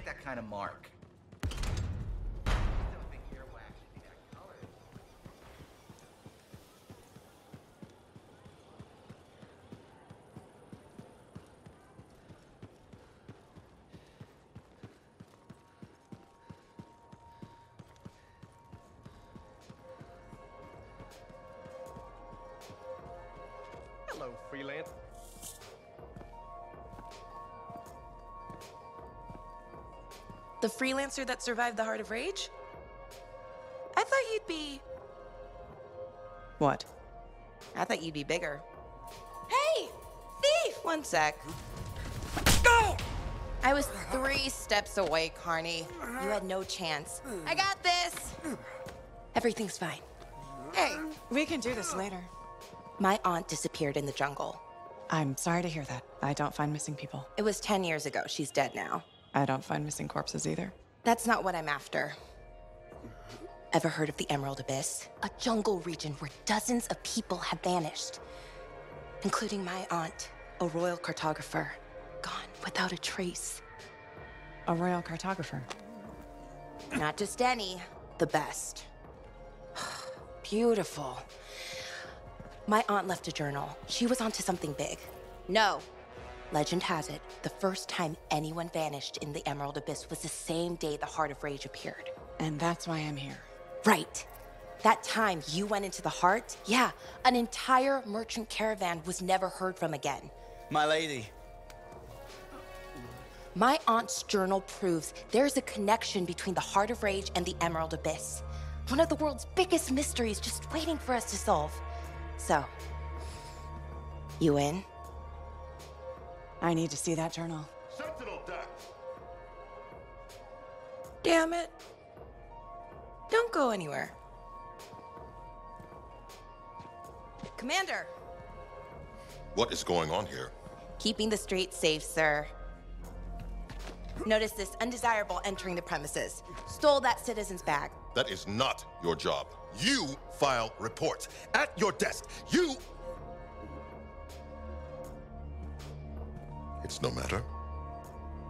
make that kind of mark. Hello, Freelancer. The freelancer that survived the Heart of Rage? I thought you'd be... What? I thought you'd be bigger. Hey! Thief! One sec. Go! I was 3 steps away, Carney. You had no chance. I got this! Everything's fine. Hey, we can do this later. My aunt disappeared in the jungle. I'm sorry to hear that. I don't find missing people. It was 10 years ago. She's dead now. I don't find missing corpses either. That's not what I'm after. Ever heard of the Emerald Abyss? A jungle region where dozens of people have vanished, including my aunt, a royal cartographer, gone without a trace. A royal cartographer. Not just any, the best. Beautiful. My aunt left a journal. She was onto something big. No. Legend has it, the first time anyone vanished in the Emerald Abyss was the same day the Heart of Rage appeared. And that's why I'm here. Right. That time you went into the Heart, yeah, an entire merchant caravan was never heard from again. My lady. My aunt's journal proves there's a connection between the Heart of Rage and the Emerald Abyss. One of the world's biggest mysteries just waiting for us to solve. So, you in? I need to see that journal. Sentinel deck. Damn it. Don't go anywhere. Commander! What is going on here? Keeping the streets safe, sir. Notice this undesirable entering the premises. Stole that citizen's bag. That is not your job. You file reports at your desk. You... It's no matter.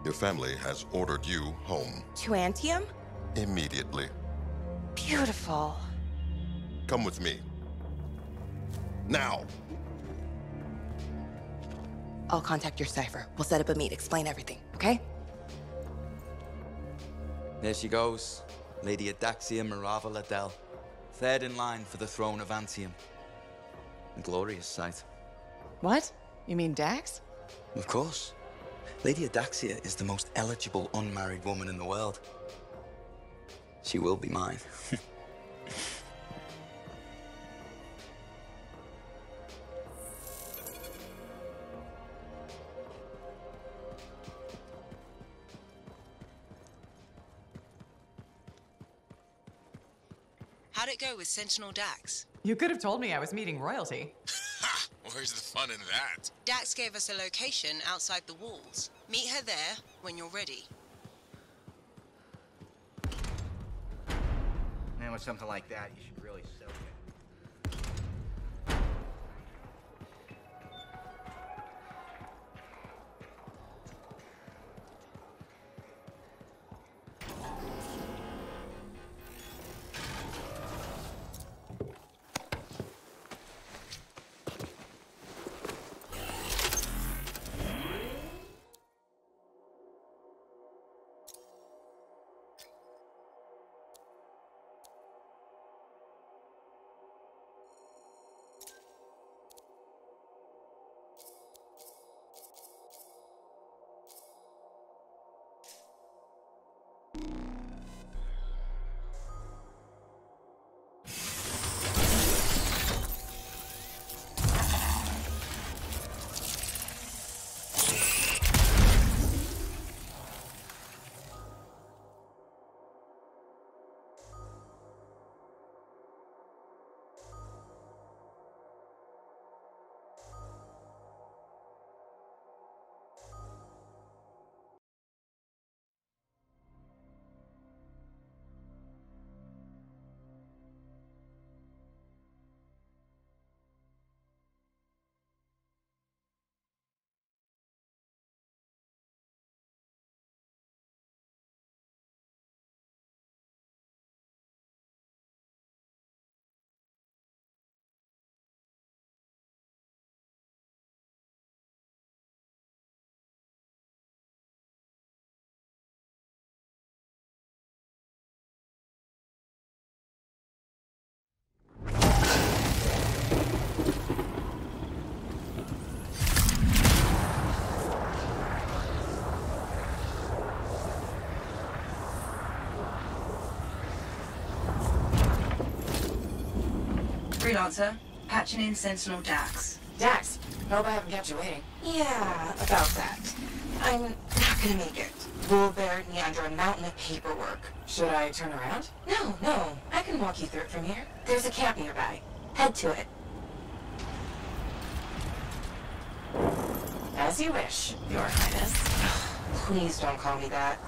Your family has ordered you home. To Anthem? Immediately. Beautiful. Come with me. Now! I'll contact your cipher. We'll set up a meet, explain everything, okay? There she goes. Lady Adaxia Mirava Ladell. Third in line for the throne of Anthem. A glorious sight. What? You mean Dax? Of course. Lady Adaxia is the most eligible unmarried woman in the world. She will be mine. How'd it go with Sentinel Dax? You could have told me I was meeting royalty. Ha! Where's the fun in that? Dax gave us a location outside the walls. Meet her there when you're ready. Man, with something like that, you should really soak it. Freelancer, patching in Sentinel Dax. Dax, hope I haven't kept you waiting. Yeah, about that. I'm not gonna make it. Bull buried me under a mountain of paperwork. Should I turn around? No. I can walk you through it from here. There's a camp nearby. Head to it. As you wish, Your Highness. Please don't call me that.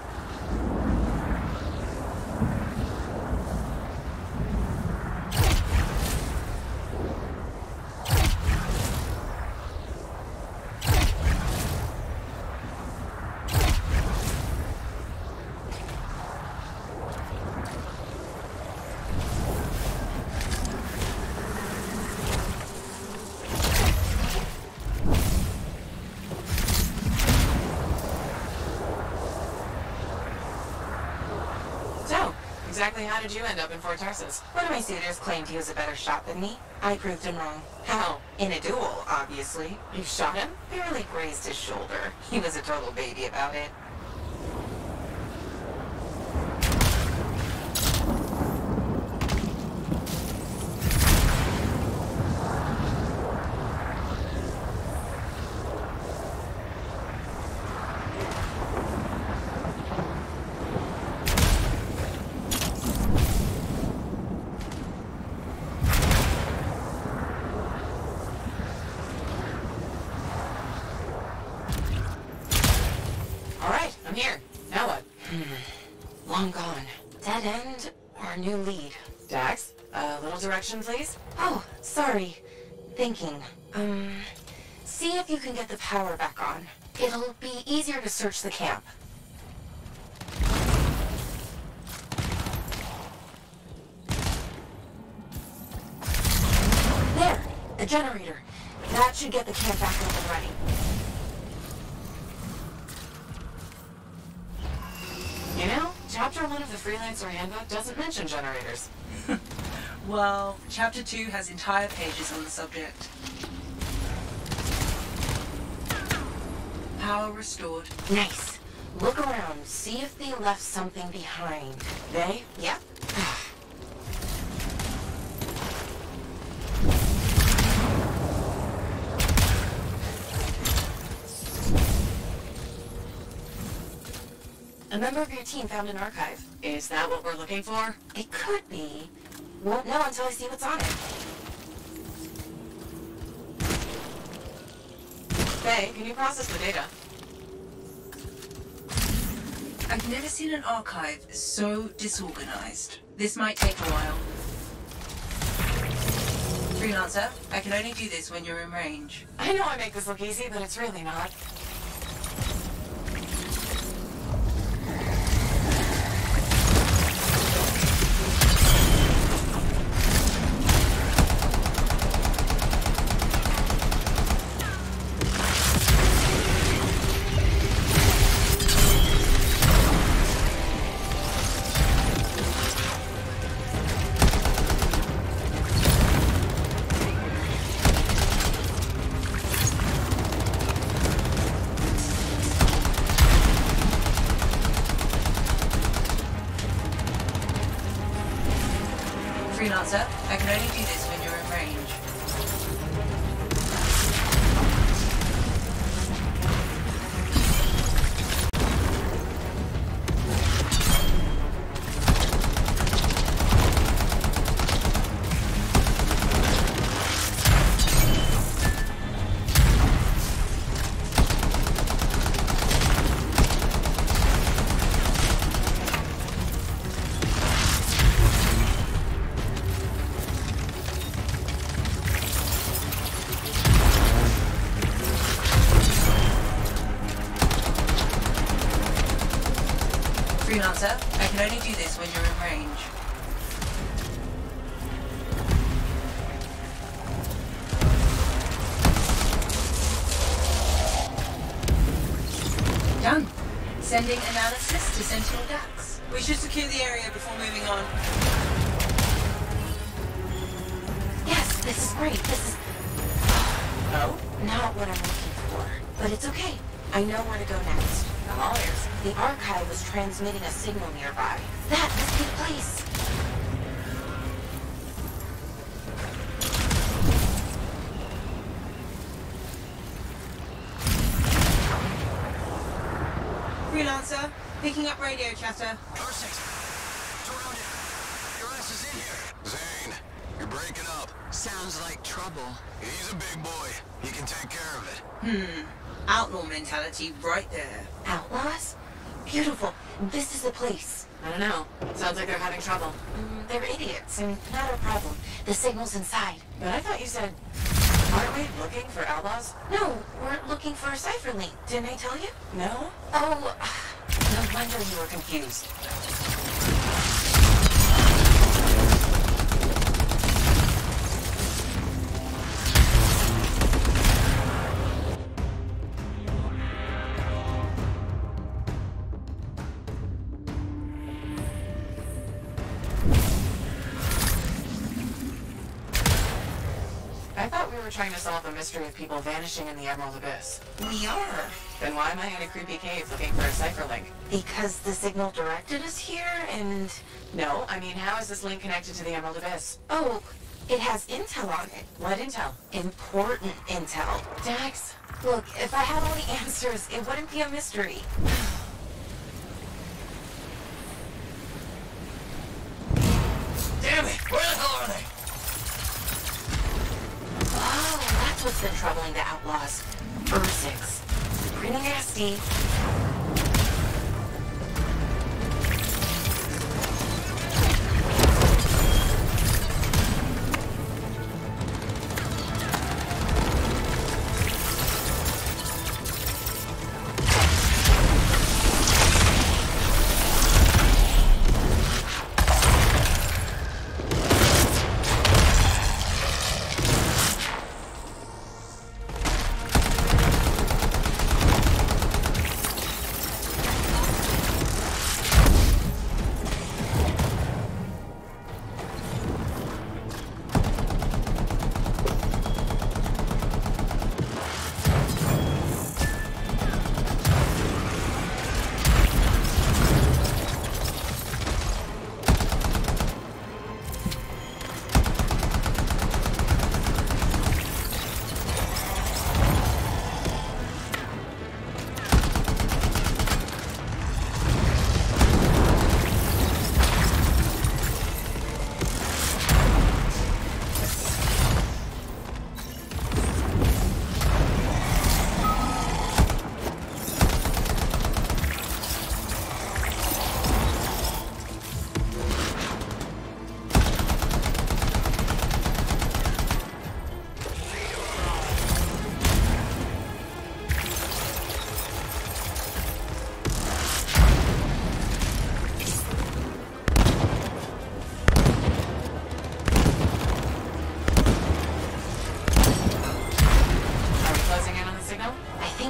Exactly how did you end up in Fort Tarsus? One of my suitors claimed he was a better shot than me. I proved him wrong. How? In a duel, obviously. You shot him? Barely grazed his shoulder. He was a total baby about it. Long gone. Dead end or new lead? Dax, a little direction, please? Oh, sorry. Thinking. See if you can get the power back on. It'll be easier to search the camp. There! The generator. That should get the camp back up and running. You know, Chapter 1 of the Freelancer Handbook doesn't mention generators. Well, Chapter 2 has entire pages on the subject. Power restored. Nice. Look around. See if they left something behind. They? Yep. A member of your team found an archive. Is that what we're looking for? It could be. Won't know until I see what's on it. Faye, can you process the data? I've never seen an archive so disorganized. This might take a while. Freelancer, I can only do this when you're in range. I know I make this look easy, but it's really not. Freelancer, I can only do this when you're in range. Freelancer, I can only do this when you're in range. Done. Sending analysis to Sentinel Dax. We should secure the area before moving on. Yes, this is great. This is... Oh? Not what I'm looking for. But it's okay. I know where to go next. I'm all ears. The archive was transmitting a signal nearby. That must be the place. Freelancer, picking up radio chatter. R6, surrounded. Your ass is in here. Zane, you're breaking up. Sounds like trouble. He's a big boy. He can take care of it. Outlaw mentality right there. Outlaws? Beautiful. This is the place. I don't know. Sounds like they're having trouble. They're idiots, and not our problem. The signal's inside. But I thought you said... Aren't we looking for outlaws? No, we're looking for a cipher link. Didn't I tell you? No? Oh, No wonder you were confused. I thought we were trying to solve the mystery of people vanishing in the Emerald Abyss. we are. Then why am I in a creepy cave looking for a cipher link? Because the signal directed us here, and... No, I mean, how is this link connected to the Emerald Abyss? Oh, it has intel on it. What intel? Important intel. Dax? Look, if I had all the answers, it wouldn't be a mystery. Damn it! Where the hell are they? Oh, that's what's been troubling the outlaws. Ursix. Pretty nasty.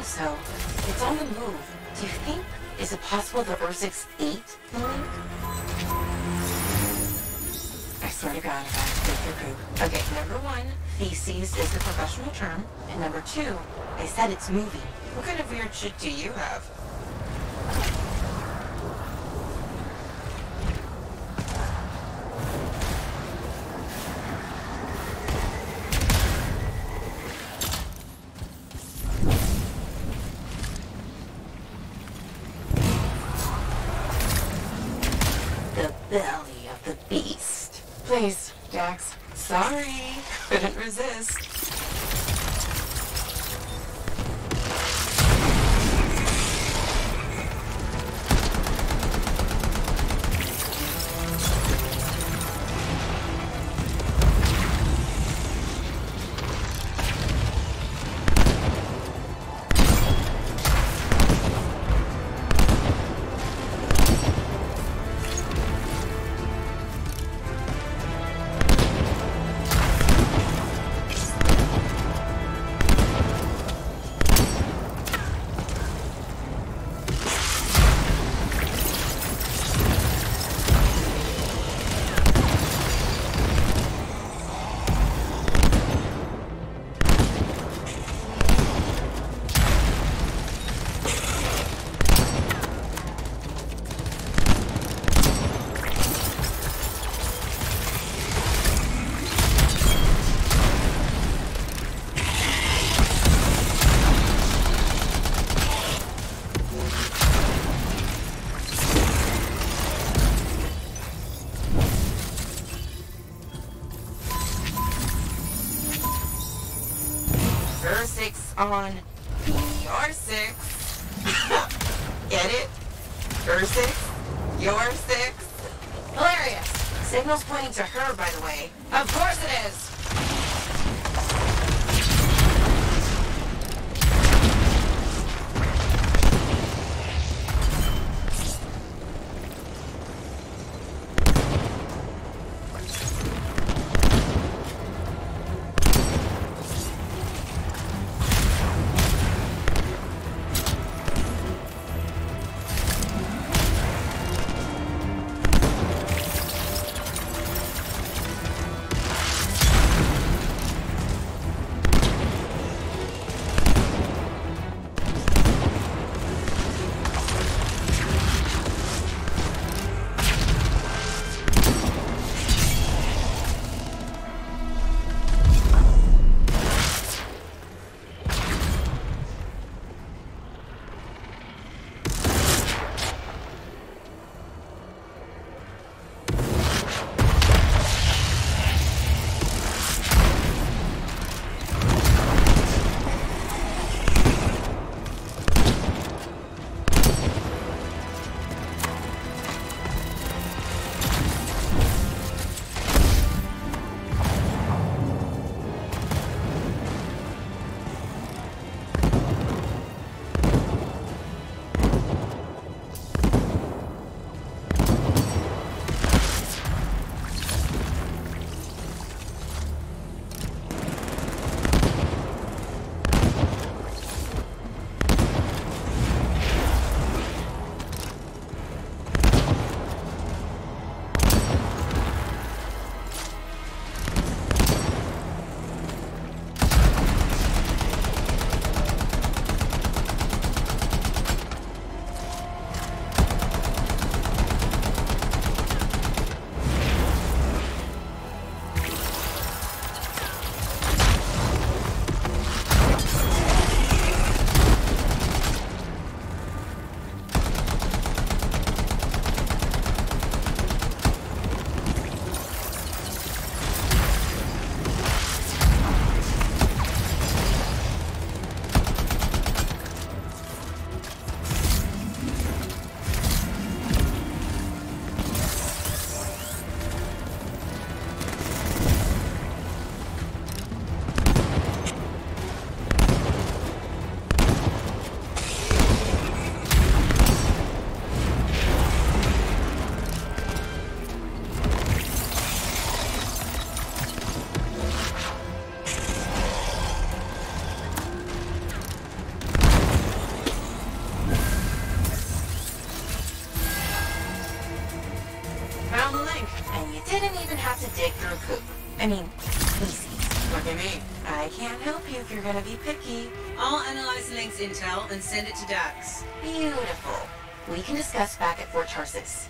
So, it's on the move. Do you think, is it possible the Ursix ate the link? I swear to God, if I have to take your poop. Okay, number one, feces is the professional term. And number two, I said it's moving. What kind of weird shit do you have? The belly of the beast. Please, Jax. Sorry, couldn't resist. on your 6. Get it? Her 6? Your 6? Hilarious. Signal's pointing to her, by the way. Of course it is. I mean, easy. Look at me. I can't help you if you're gonna be picky. I'll analyze the link's intel and send it to Dax. Beautiful. We can discuss back at Fort Tarsis.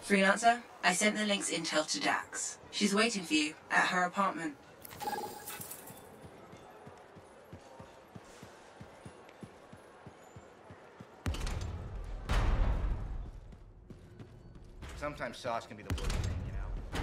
Freelancer, I sent the link's intel to Dax. She's waiting for you at her apartment. Sometimes sauce can be the worst thing, you know?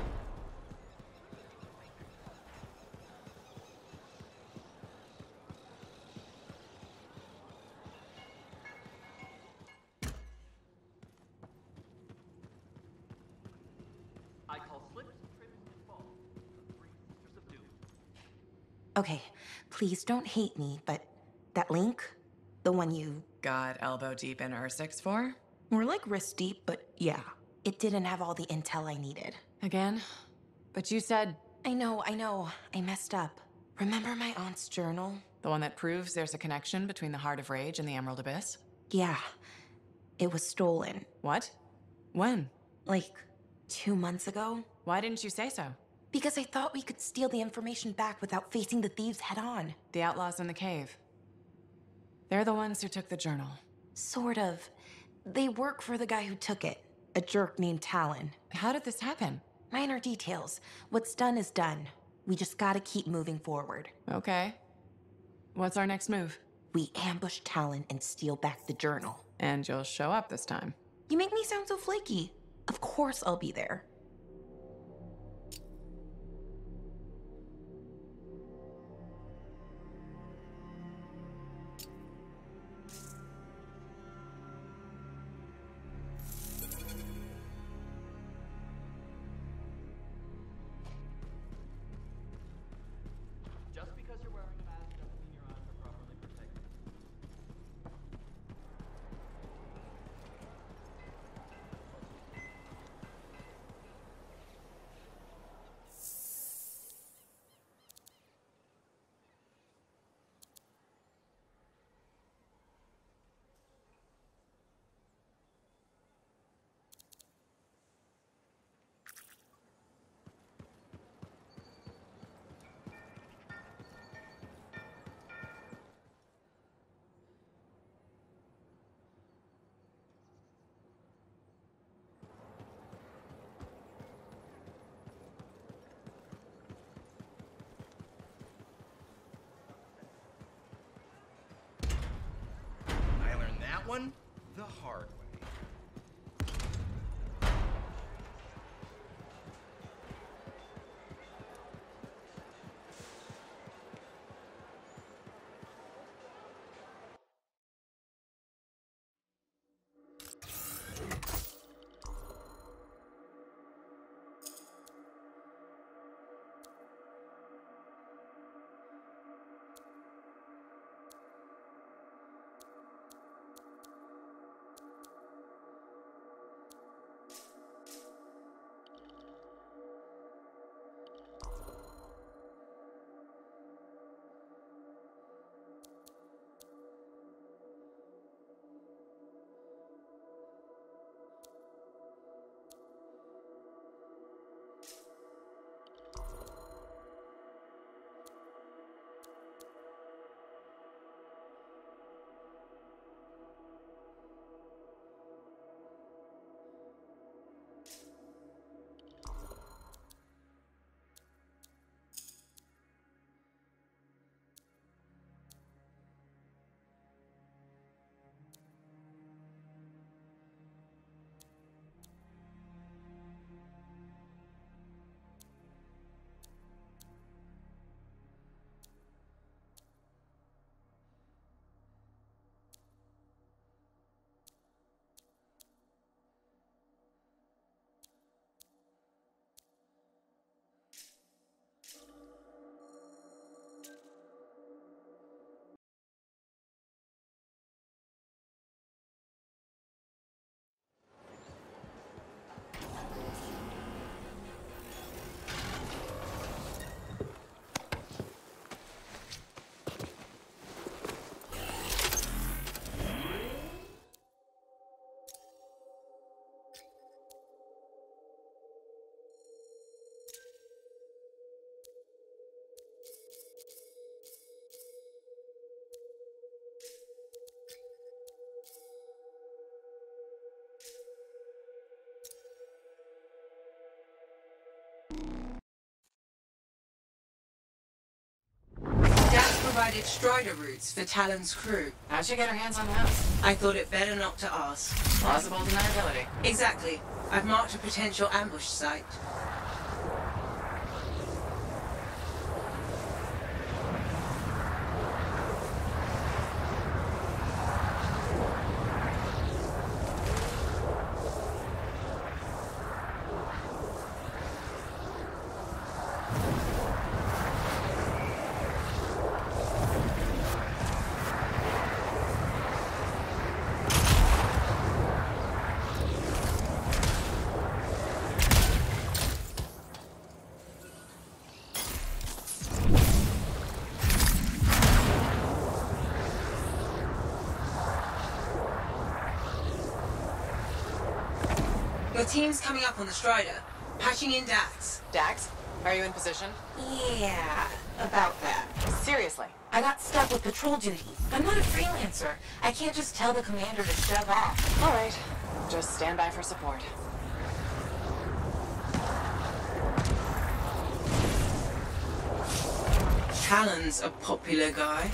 Okay, please don't hate me, but that link, the one you... Got elbow deep in Ursix for? More like wrist deep, but yeah. It didn't have all the intel I needed. Again? But you said... I know. I messed up. Remember my aunt's journal? The one that proves there's a connection between the Heart of Rage and the Emerald Abyss? Yeah. It was stolen. What? When? Like, 2 months ago. Why didn't you say so? Because I thought we could steal the information back without facing the thieves head on. The outlaws in the cave. They're the ones who took the journal. Sort of. They work for the guy who took it. A jerk named Talon. How did this happen? Minor details. What's done is done. We just gotta keep moving forward. Okay. What's our next move? We ambush Talon and steal back the journal. And you'll show up this time. You make me sound so flaky. Of course I'll be there. Just because you're wearing a mask doesn't mean your eyes are properly protected. I learned that one the hard way. Provided Strider routes for Talon's crew. How'd you get her hands on that? I thought it better not to ask. Plausible deniability. Exactly. I've marked a potential ambush site. The team's coming up on the Strider. Patching in Dax. Dax, are you in position? Yeah, about that. Seriously. I got stuck with patrol duty. I'm not a freelancer. I can't just tell the commander to shove off. All right. Just stand by for support. Talon's a popular guy.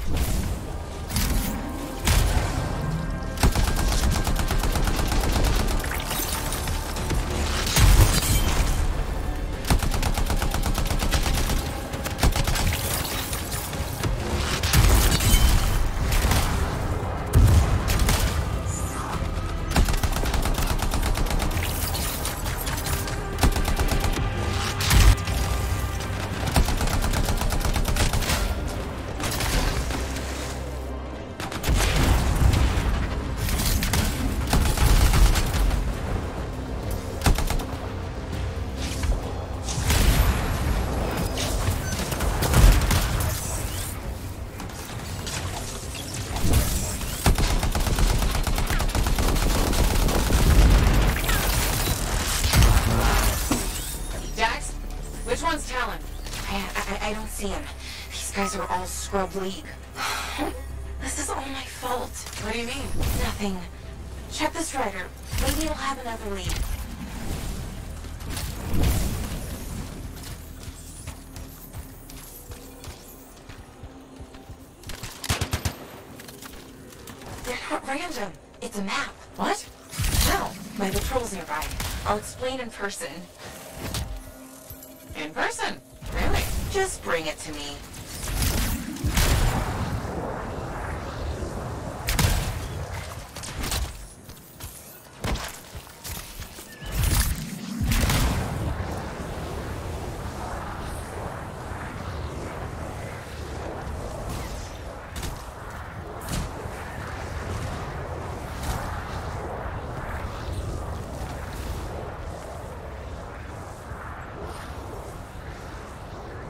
Which one's Talon? I don't see him. These guys are all scrub league. This is all my fault. What do you mean? Nothing. Check the Strider. Maybe it'll have another lead. They're not random. It's a map. What? No. My patrol's nearby. I'll explain in person. In person? Really? Just bring it to me.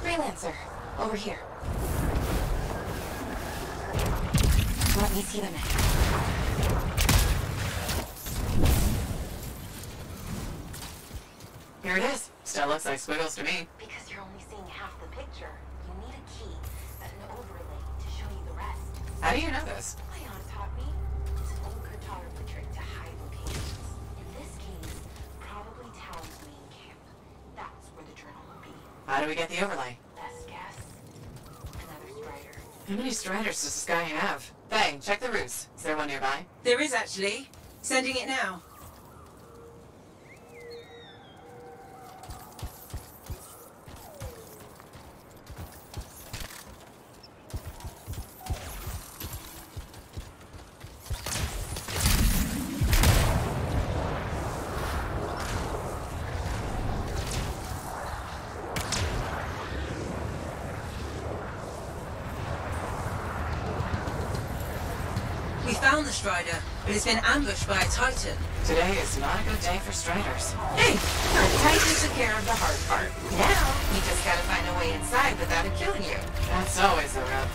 Freelancer, over here. Let me see the map. Here it is. Still looks like squiggles to me. Because you're only seeing half the picture. You need a key and an overlay to show you the rest. How do you know this? Leon taught me. It's an old cartography trick to hide locations. In this case, probably Talon's main camp. That's where the journal will be. How do we get the overlay? Best guess. Another Strider. How many Striders does this guy have? Bang, check the routes. Is there one nearby? There is actually. Sending it now. We found the Strider, but it's been ambushed by a Titan. Today is not a good day for Striders. Hey, the Titan took care of the hard part. Now, you just gotta find a way inside without it killing you. That's always the rub.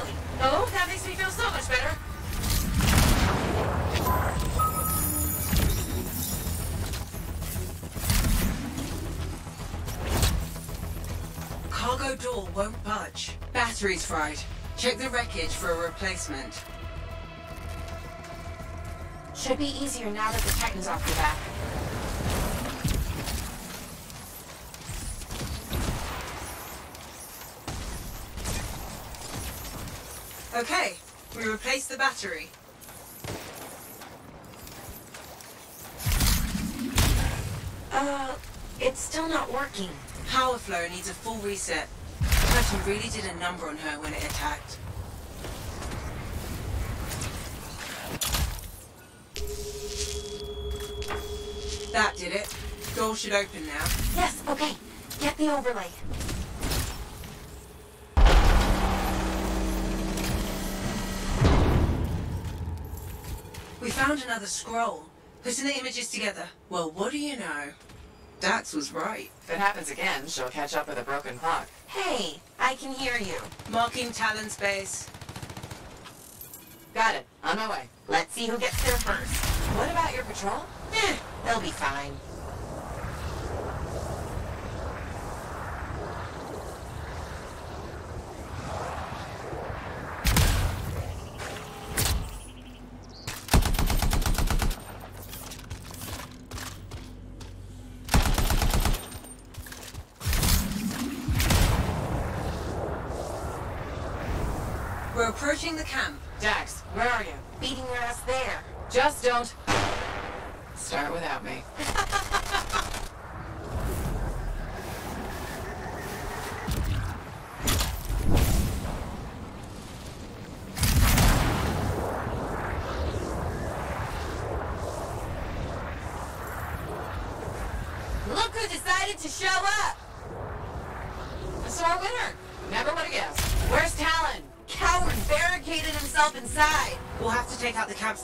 Really? Oh, that makes me feel so much better. Cargo door won't budge. Battery's fried. Check the wreckage for a replacement. Should be easier now that the Titan's off your back. Okay, we replaced the battery. It's still not working. Power flow needs a full reset. Titan really did a number on her when it attacked. That did it. Door should open now. Yes, okay. Get the overlay. We found another scroll. Putting the images together. Well, what do you know? Dax was right. If it happens again, she'll catch up with a broken clock. Hey, I can hear you. Marking Talon's base. Got it. On my way. Let's see who gets there first. What about your patrol? They'll be fine. We're approaching the camp. Dax, where are you? Beating your ass there. Just don't start without me. Look who decided to show up! A sore winner. Never would have guessed. Where's Talon? Coward barricaded himself inside. We'll have to take out the camp.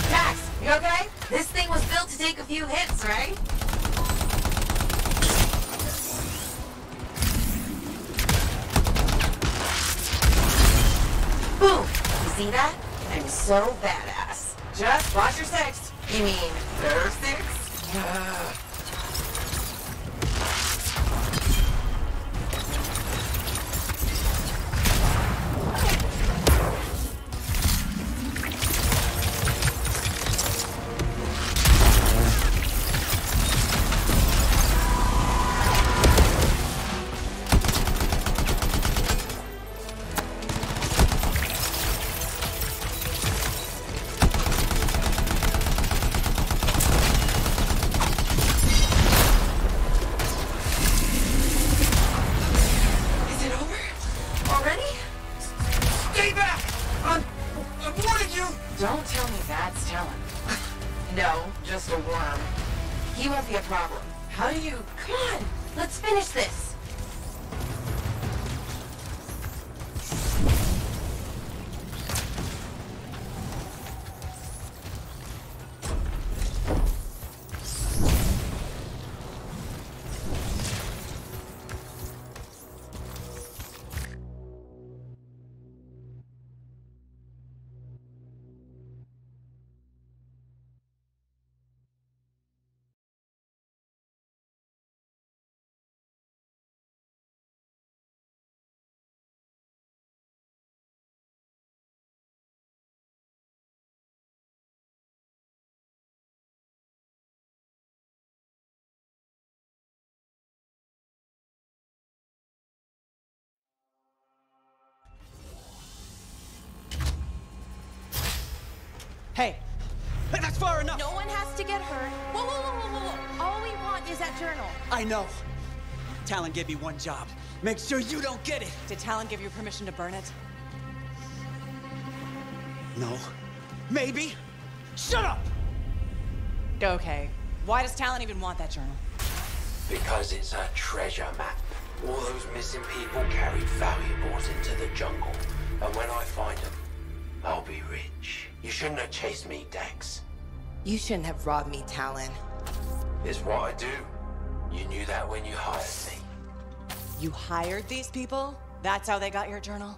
Dax, you okay? This thing was built to take a few hits, right? Boom! You see that? I'm so badass. Just watch your six. You mean her six? Don't tell me that's Talon. No, just a worm. He won't be a problem. How do you... Come on, let's finish this. Hey, that's far enough! No one has to get hurt. Whoa, whoa, whoa, whoa, whoa. All we want is that journal. I know. Talon gave me one job. Make sure you don't get it. Did Talon give you permission to burn it? No. Maybe. Shut up! Okay. Why does Talon even want that journal? Because it's a treasure map. carried valuables into the jungle. And when I find them, I'll be rich. You shouldn't have chased me, Dax. You shouldn't have robbed me, Talon. It's what I do. You knew that when you hired me. You hired these people? That's how they got your journal?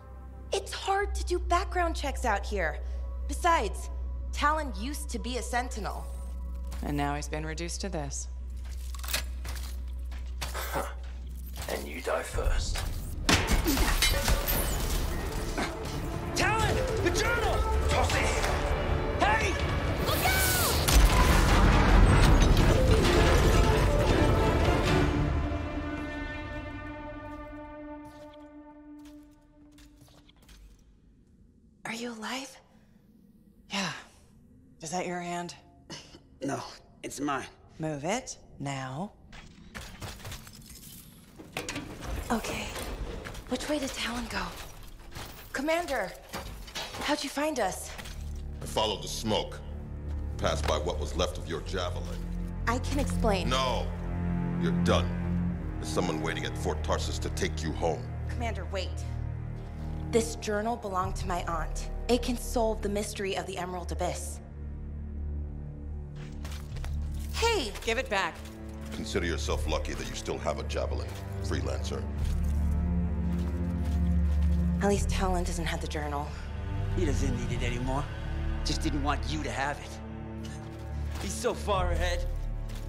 It's hard to do background checks out here. Besides, Talon used to be a Sentinel. And now he's been reduced to this. Huh. And you die first. Talon! The journal! Toss it! Hey! Look out! Are you alive? Yeah. Is that your hand? No, it's mine. Move it, now. Okay. Which way did Talon go? Commander! How'd you find us? I followed the smoke. Passed by what was left of your javelin. I can explain. No! You're done. There's someone waiting at Fort Tarsus to take you home. Commander, wait. This journal belonged to my aunt. It can solve the mystery of the Emerald Abyss. Hey! Give it back. Consider yourself lucky that you still have a javelin, Freelancer. At least Talon doesn't have the journal. He doesn't need it anymore. Just didn't want you to have it. He's so far ahead.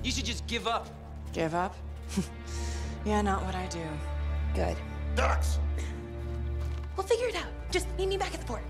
You should just give up. Give up? Yeah, not what I do. Good. Dax! We'll figure it out. Just meet me back at the fort.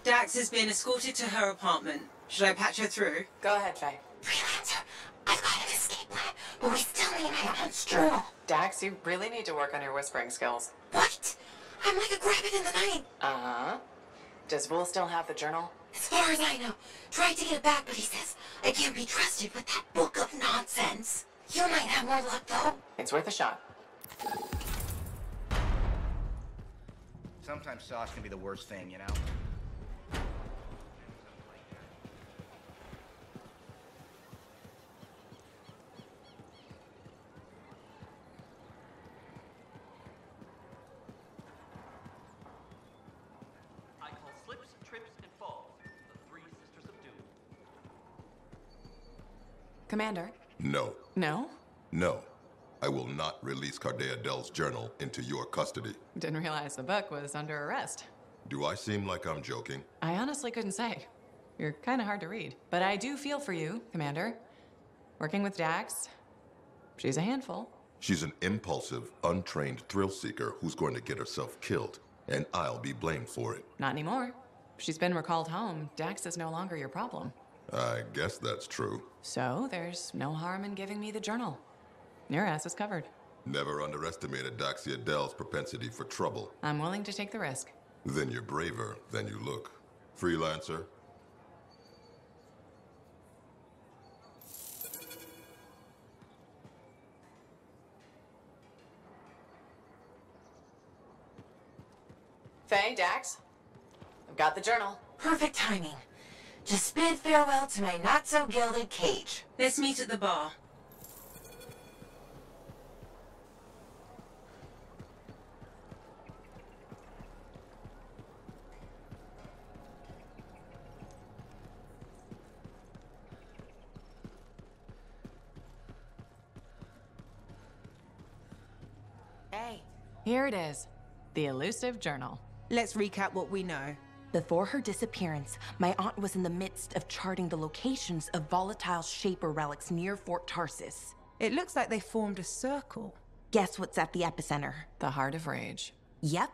Dax has been escorted to her apartment. Should I patch her through? Go ahead, Faye. Freelancer, I've got an escape plan, but we still need my aunt's journal. Dax, you really need to work on your whispering skills. What? I'm like a rabbit in the night. Uh-huh. Does Will still have the journal? As far as I know. Tried to get it back, but he says I can't be trusted with that book of nonsense. You might have more luck, though. It's worth a shot. Sometimes sauce can be the worst thing, you know? I call slips, trips, and falls the three sisters of doom. Commander? No. No? No. I will not release Cardea Dell's journal into your custody. Didn't realize the book was under arrest. Do I seem like I'm joking? I honestly couldn't say. You're kind of hard to read. But I do feel for you, Commander. Working with Dax, she's a handful. She's an impulsive, untrained thrill seeker who's going to get herself killed, and I'll be blamed for it. Not anymore. She's been recalled home. Dax is no longer your problem. I guess that's true. So there's no harm in giving me the journal. Your ass is covered. Never underestimated Daxia Dell's propensity for trouble. I'm willing to take the risk. Then you're braver than you look. Freelancer? Faye, Dax, I've got the journal. Perfect timing. Just bid farewell to my not-so-gilded cage. Let's meet at the bar. Hey. Here it is, the elusive journal. Let's recap what we know. Before her disappearance, my aunt was in the midst of charting the locations of volatile Shaper relics near Fort Tarsis. It looks like they formed a circle. Guess what's at the epicenter? The Heart of Rage. Yep.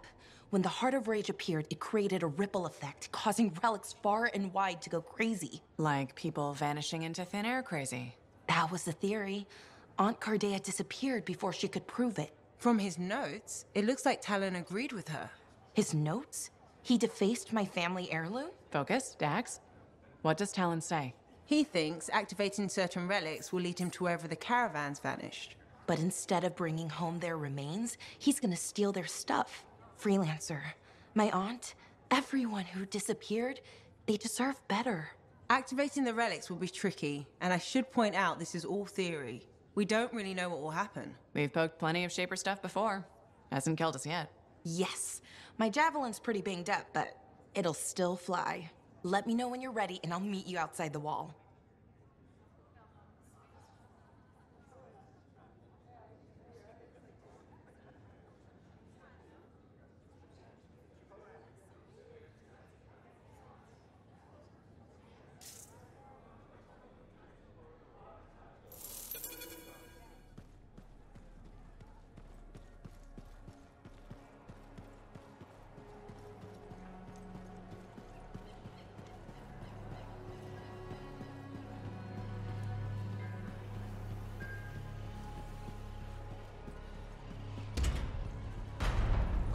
When the Heart of Rage appeared, it created a ripple effect, causing relics far and wide to go crazy. Like people vanishing into thin air crazy. That was the theory. Aunt Cardea disappeared before she could prove it. From his notes, it looks like Talon agreed with her. His notes? He defaced my family heirloom? Focus, Dax. What does Talon say? He thinks activating certain relics will lead him to wherever the caravans vanished. But instead of bringing home their remains, he's gonna steal their stuff. Freelancer, my aunt, everyone who disappeared, they deserve better. Activating the relics will be tricky, and I should point out this is all theory. We don't really know what will happen. We've poked plenty of Shaper stuff before. Hasn't killed us yet. Yes. My javelin's pretty banged up, but it'll still fly. Let me know when you're ready, and I'll meet you outside the wall.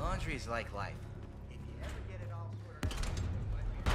Laundry's like life. If you ever get it all sorted out, it might be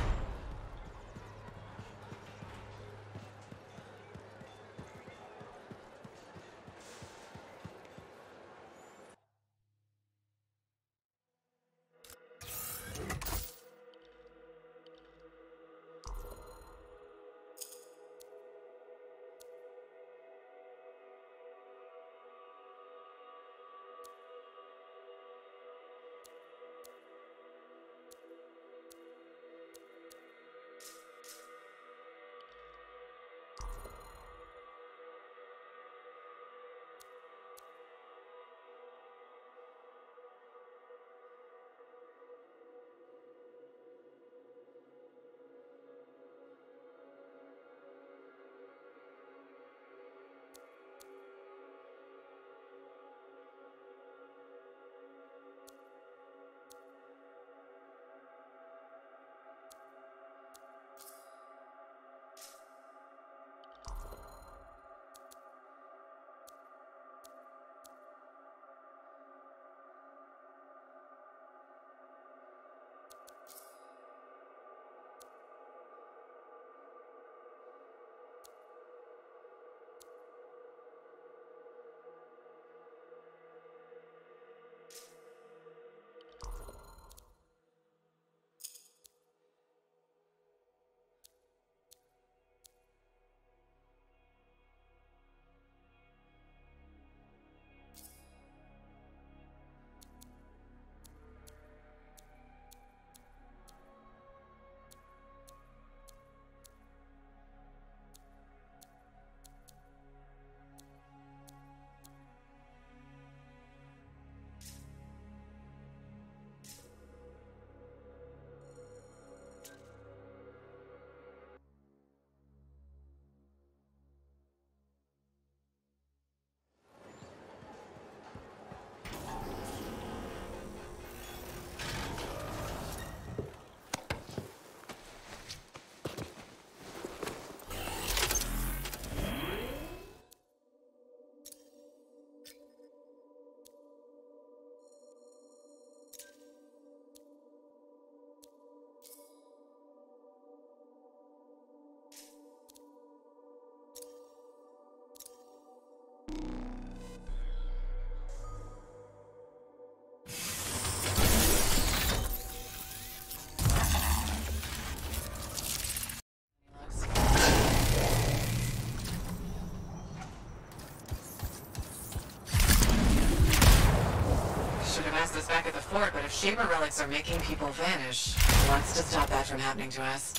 for it, but if Shaper relics are making people vanish, what's to stop that from happening to us?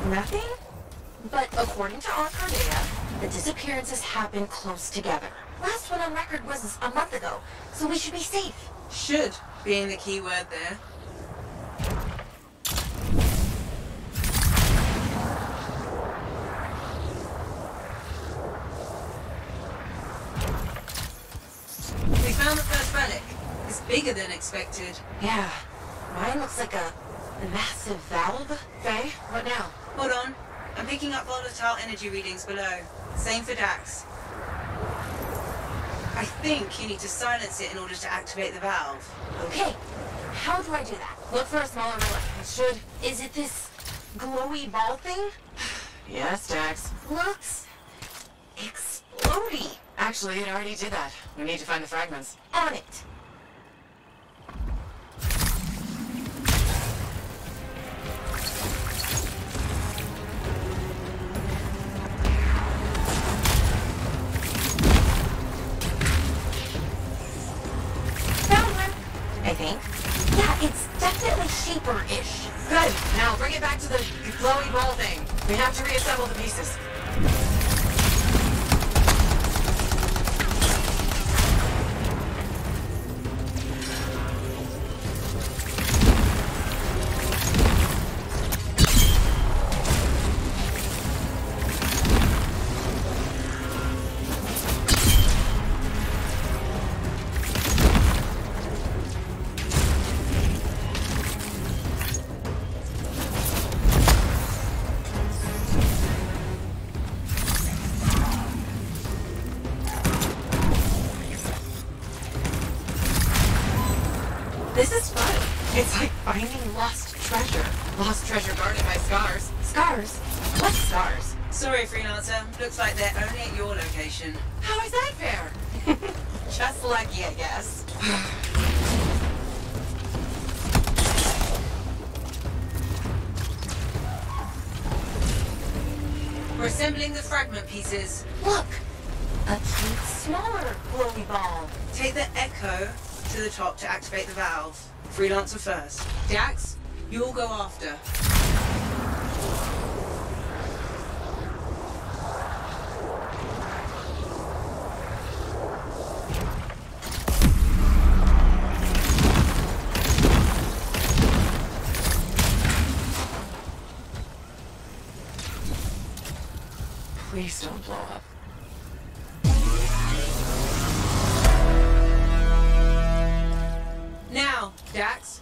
Nothing? But according to our data, the disappearances happen close together. Last one on record was a month ago, so we should be safe. Should being the key word there. We found the first relic. It's bigger than expected. Yeah, mine looks like a massive valve. Okay, what now? Hold on. I'm picking up volatile energy readings below. Same for Dax. I think you need to silence it in order to activate the valve. Okay, how do I do that? Look for a smaller relic. Is it this glowy ball thing? Yes, Dax. Looks explodey. Actually, it already did that. We need to find the fragments. On it. Found one, I think. Yeah, it's definitely Shaper-ish. Good. Now bring it back to the glowy ball thing. We have to reassemble the pieces. This is fun. It's like finding lost treasure. Lost treasure guarded by scars. Scars? What scars? Sorry, Freelancer. Looks like they're only at your location. How is that fair? Just lucky, I guess. We're assembling the fragment pieces. Look! A cute, smaller glowy ball. Take the Echo to the top to activate the valve. Freelancer first. Dax, you'll go after. Please don't blow up. Now, Dax.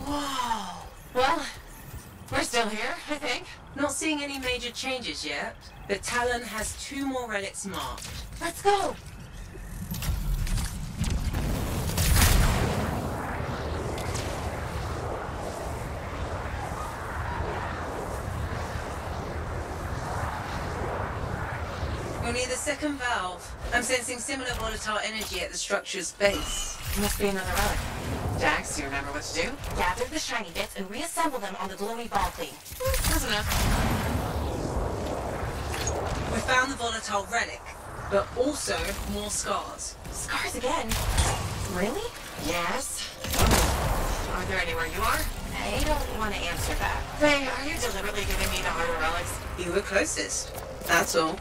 Whoa. Well, we're still here, I think. Not seeing any major changes yet. The Talon has 2 more relics marked. Let's go! We'll need the second valve. I'm sensing similar volatile energy at the structure's base. Must be another relic. Dax, do you remember what to do? Gather the shiny bits and reassemble them on the glowy ball thing. That's enough. We found the volatile relic, but also more scars. Scars again? Really? Yes. Are there anywhere you are? I don't want to answer that. Faye, are you deliberately giving me the harder relics? You were closest. That's all.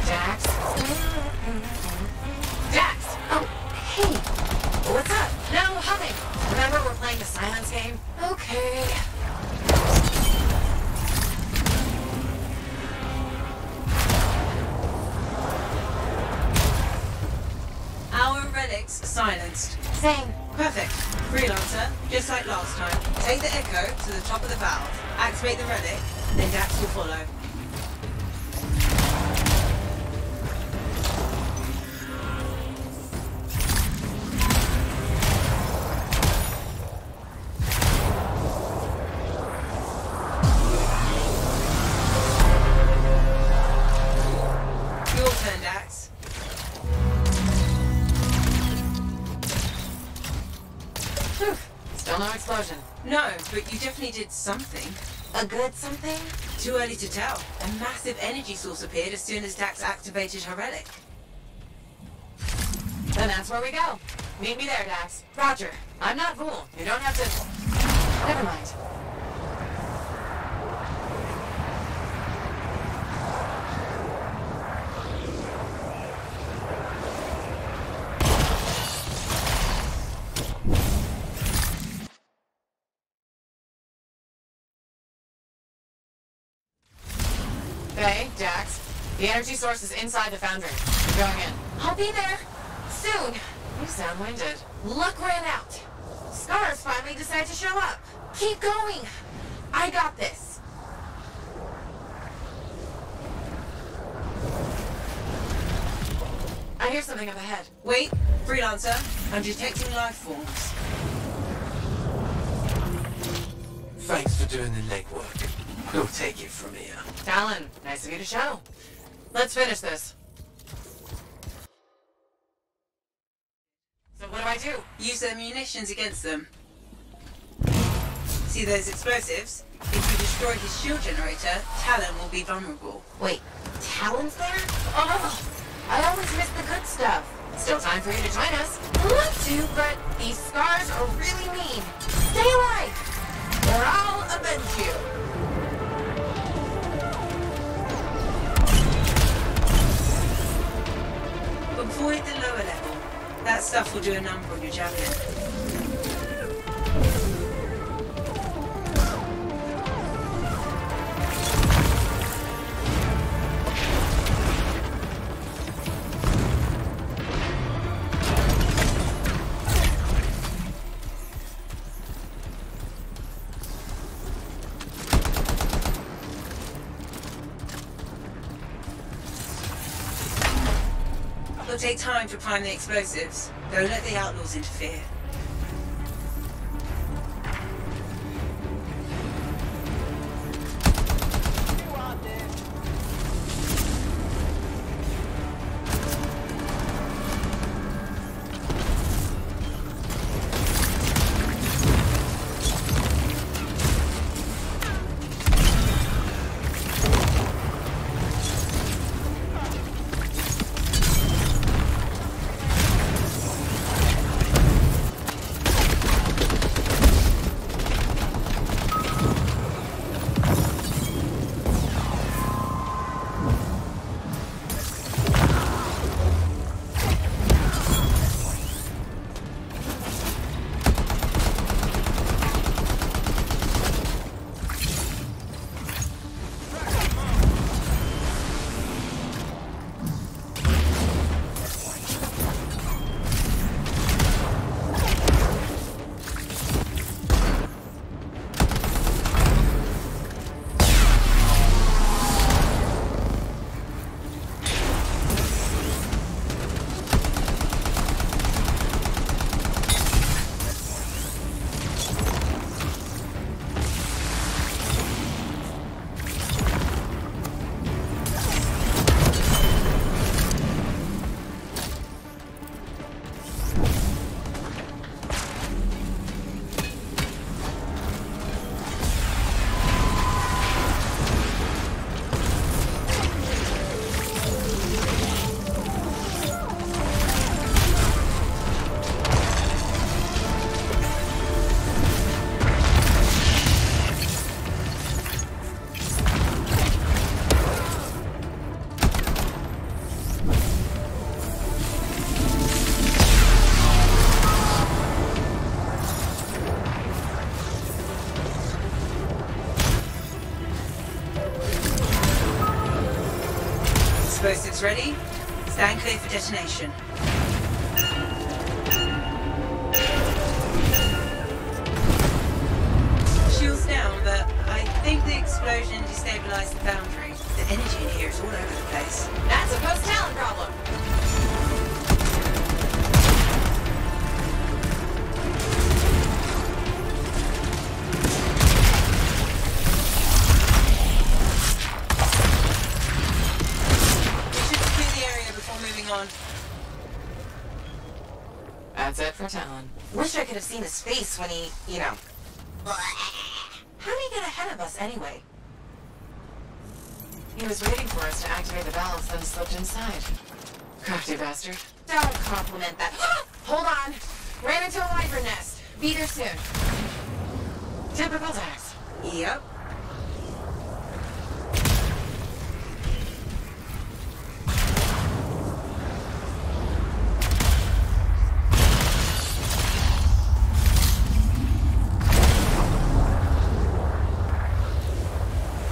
Dax? Dax! Oh, hey! What's up? No, nothing. Remember we're playing the silence game? Okay. relics silenced. Same. Perfect. Freelancer, just like last time. Take the echo to the top of the valve, activate the relic, then Dax will follow. Your turn, Dax. Whew. Still no explosion. No, but you definitely did something. A good something? Too early to tell. A massive energy source appeared as soon as Dax activated her relic. Then that's where we go. Meet me there, Dax. Roger. I'm not fool. You don't have to... Never mind. Hey, Dax. The energy source is inside the foundry. You're going in. I'll be there. Soon. You sound winded. Luck ran out. Scars finally decided to show up. Keep going. I got this. I hear something up ahead. Wait, Freelancer. I'm detecting life forms. Thanks for doing the legwork. We'll take it from here. Talon, nice of you to show. Let's finish this. So what do? Use their munitions against them. See those explosives? If you destroy his shield generator, Talon will be vulnerable. Wait, Talon's there? Oh, I always miss the good stuff. Still time for you to join us. I want to, but these scars are really mean. Stay alive, or I'll avenge you. Avoid the lower level. That stuff will do a number on your javelin. It'll take time to prime the explosives. Don't let the outlaws interfere. Explosives ready? Stand clear for detonation. Shield's down, but I think the explosion destabilized the foundry. The energy in here is all over the place. That's a post-Talon problem. On. That's it for Talon. Wish I could have seen his face when he, you know. How did he get ahead of us anyway? He was waiting for us to activate the valves, then slipped inside. Crafty bastard. Don't compliment that. Hold on. Ran into a wyvern nest. Be there soon. Typical Dax. Yep.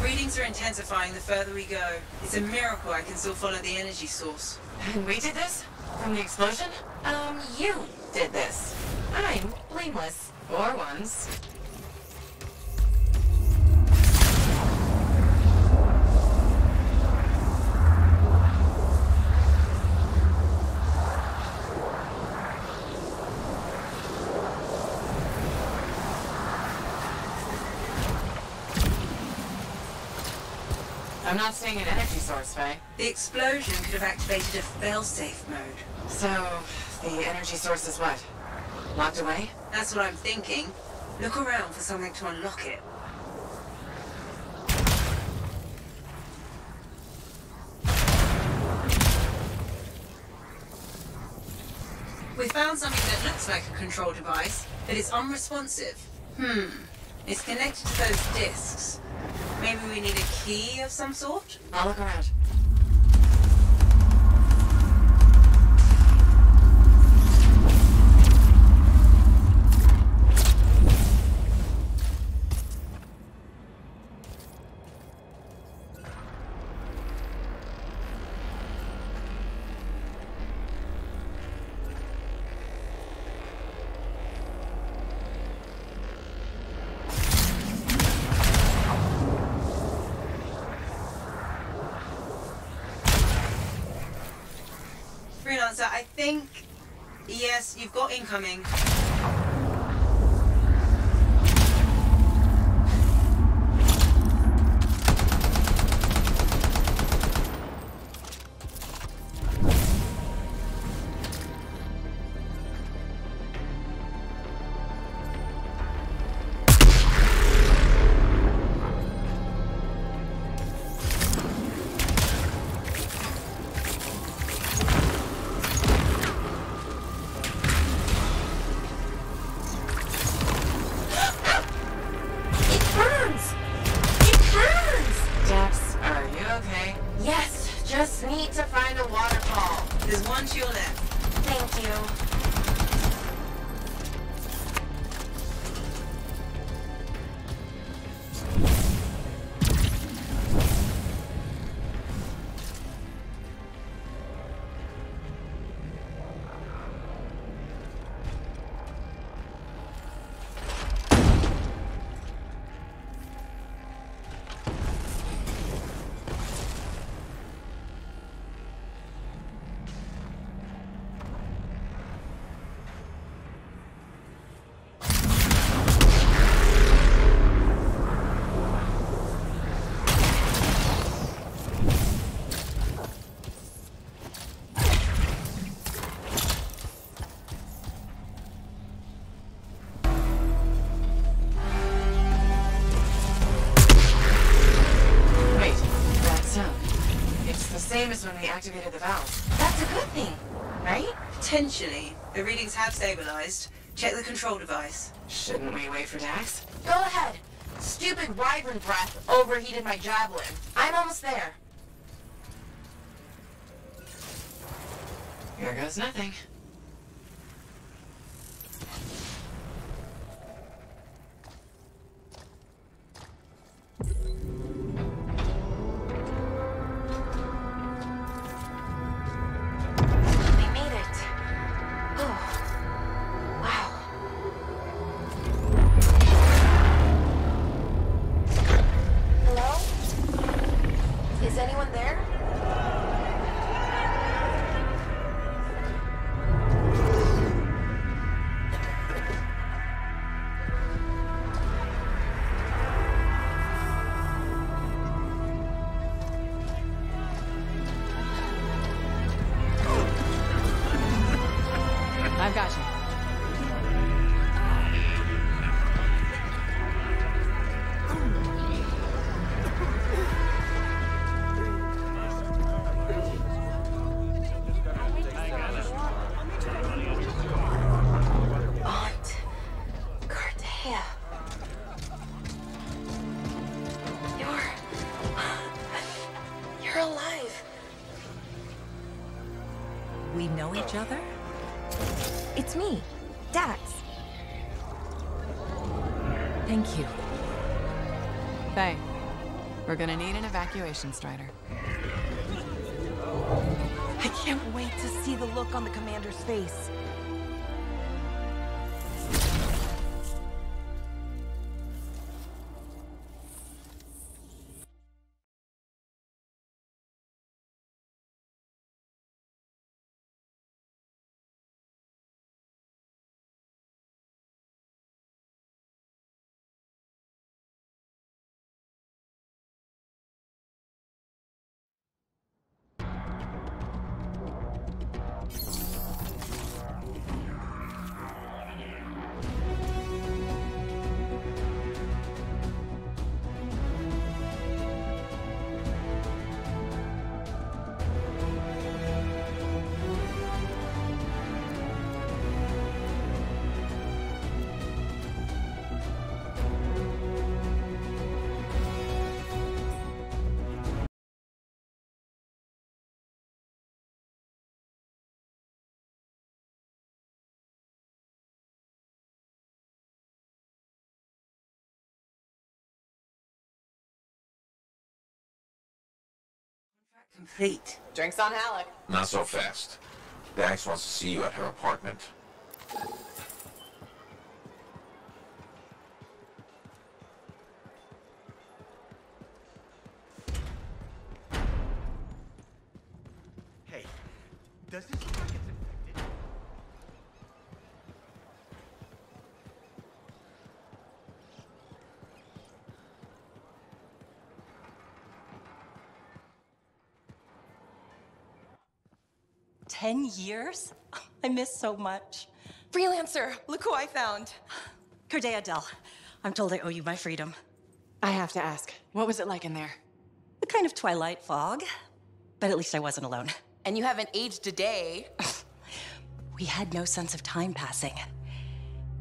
Readings are intensifying the further we go. It's a miracle I can still follow the energy source. And we did this? From the explosion? You did this. I'm blameless. For once. I'm not seeing an energy source, Faye. The explosion could have activated a fail-safe mode. So, the energy source is what? Locked away? That's what I'm thinking. Look around for something to unlock it. We found something that looks like a control device, but it's unresponsive. It's connected to those discs. Maybe we need a key of some sort? I'll look around. Freelancer, I think... Yes, you've got incoming. Same as when we activated the valve. That's a good thing, right? Potentially. The readings have stabilized. Check the control device. Shouldn't we wait for Dax? Go ahead. Stupid wyvern breath overheated my javelin. I'm almost there. Here goes nothing. I've got you. Aunt Cardea. You're alive. We know each other? It's me, Dax. Thank you. Faye, we're gonna need an evacuation strider. I can't wait to see the look on the commander's face. Complete. Drinks on Halleck. Not so fast. Dax wants to see you at her apartment. Hey, does this look like it's infected? $10 I miss so much. Freelancer, look who I found. Cardea Del, I'm told I owe you my freedom. I have to ask, what was it like in there? A kind of twilight fog, but at least I wasn't alone. And you haven't aged a day. We had no sense of time passing.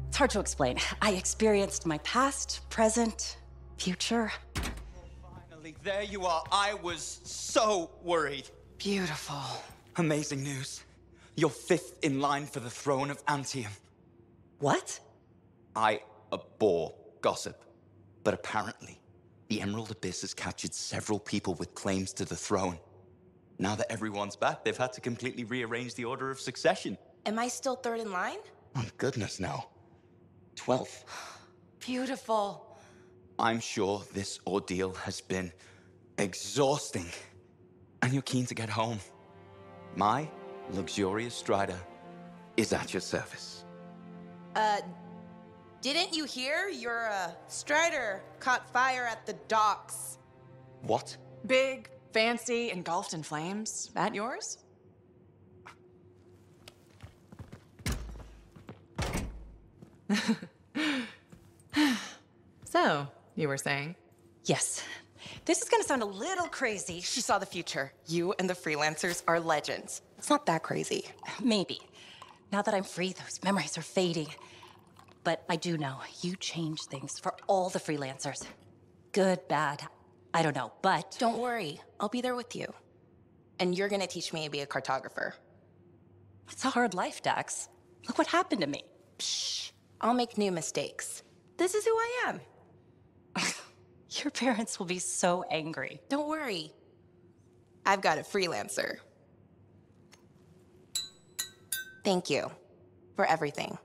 It's hard to explain. I experienced my past, present, future. Finally, there you are. I was so worried. Beautiful. Amazing news. You're 5th in line for the throne of Anthem. What? I abhor gossip, but apparently, the Emerald Abyss has captured several people with claims to the throne. Now that everyone's back, they've had to completely rearrange the order of succession. Am I still 3rd in line? Oh, goodness, no. 12th. Beautiful. I'm sure this ordeal has been exhausting, and you're keen to get home. My luxurious strider is at your service. Didn't you hear? Your, strider caught fire at the docks. What? Big, fancy, engulfed in flames. That yours? So, you were saying? Yes. This is gonna sound a little crazy. She saw the future. You and the Freelancers are legends. It's not that crazy. Maybe. Now that I'm free, those memories are fading. But I do know you changed things for all the Freelancers. Good, bad, I don't know, but... Don't worry, I'll be there with you. And you're gonna teach me to be a cartographer. It's a hard life, Dax. Look what happened to me. Shh, I'll make new mistakes. This is who I am. Your parents will be so angry. Don't worry. I've got a Freelancer. Thank you for everything.